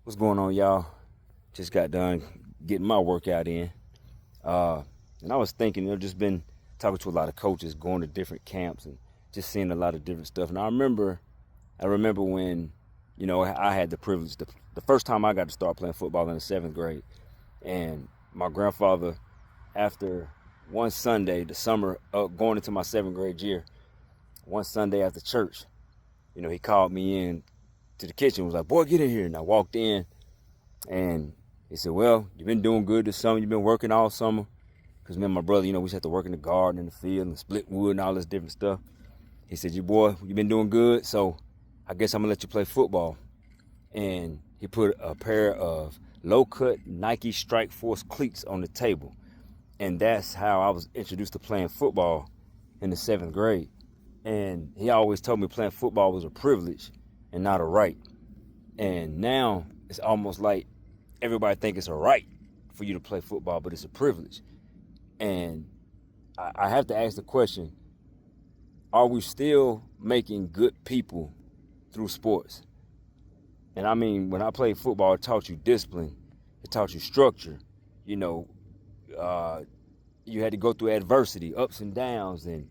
What's going on, y'all? Just got done getting my workout in. And I was thinking, just been talking to a lot of coaches, going to different camps and just seeing a lot of different stuff. And I remember when, I had the privilege, the first time I got to start playing football in the seventh grade. And my grandfather, after one Sunday, the summer going into my seventh grade year, one Sunday after church, he called me in to the kitchen, was like, boy, get in here. And I walked in and he said, well, you've been doing good this summer. You've been working all summer. Because me and my brother, we used to have to work in the garden, in the field, and split wood and all this different stuff. He said, you've been doing good, so I guess I'm going to let you play football. And he put a pair of low-cut Nike Strike Force cleats on the table. And that's how I was introduced to playing football in the seventh grade. And he always told me playing football was a privilege and not a right. And now it's almost like everybody thinks it's a right for you to play football, but it's a privilege. And I have to ask the question, are we still making good people through sports? And I mean, when I played football, it taught you discipline. It taught you structure. You had to go through adversity, ups and downs, and,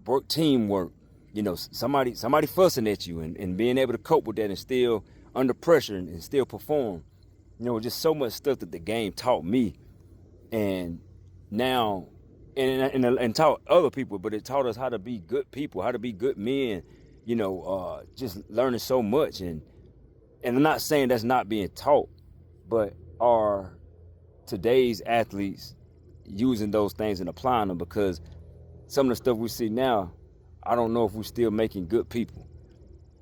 work teamwork. Somebody fussing at you and being able to cope with that and still under pressure and still perform. Just so much stuff that the game taught me. And now, and taught other people, but it taught us how to be good people, how to be good men, just learning so much. And I'm not saying that's not being taught, but are today's athletes using those things and applying them? Because some of the stuff we see now, I don't know if we're still making good people.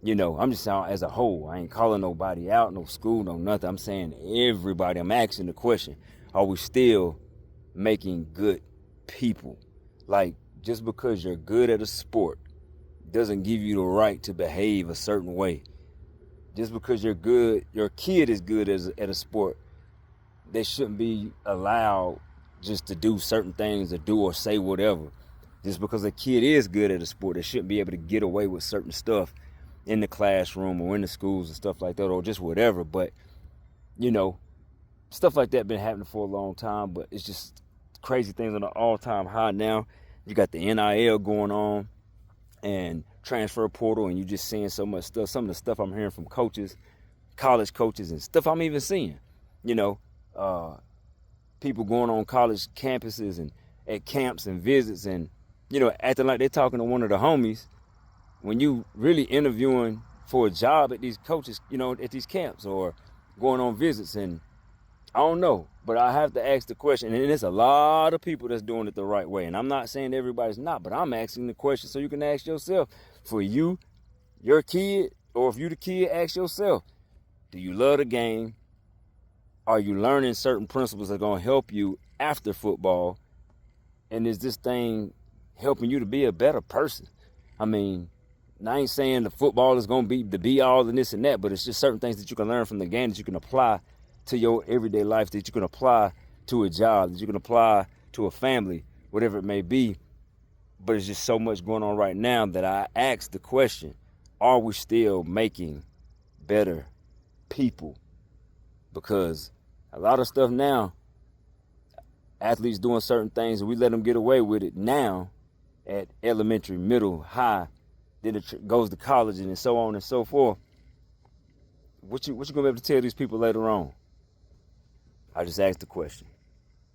I'm just saying as a whole. I ain't calling nobody out, no school, no nothing. I'm saying everybody. I'm asking the question, are we still making good people? Like, just because you're good at a sport doesn't give you the right to behave a certain way. Just because you're good, your kid is good at a sport, they shouldn't be allowed just to do certain things or do or say whatever. Just because a kid is good at a sport, they shouldn't be able to get away with certain stuff in the classroom or in the schools and stuff like that, or just whatever. But, stuff like that been happening for a long time, but it's just crazy things on an all-time high now. You got the NIL going on and transfer portal, and you just seeing so much stuff. Some of the stuff I'm hearing from coaches, college coaches, and stuff I'm even seeing. People going on college campuses and at camps and visits and, acting like they're talking to one of the homies when you really interviewing for a job at these coaches, at these camps or going on visits. And I don't know, but I have to ask the question, and there's a lot of people that's doing it the right way. And I'm not saying everybody's not, but I'm asking the question so you can ask yourself, for you, your kid, or if you the kid, ask yourself, do you love the game? Are you learning certain principles that are going to help you after football? And is this thing helping you to be a better person? I mean, I ain't saying the football is going to be the be-all and this and that, but it's just certain things that you can learn from the game that you can apply to your everyday life, that you can apply to a job, that you can apply to a family, whatever it may be. But it's just so much going on right now that I ask the question, are we still making better people? Because a lot of stuff now, athletes doing certain things and we let them get away with it now at elementary, middle, high, then it goes to college and so on and so forth. What you gonna be able to tell these people later on? I just asked the question.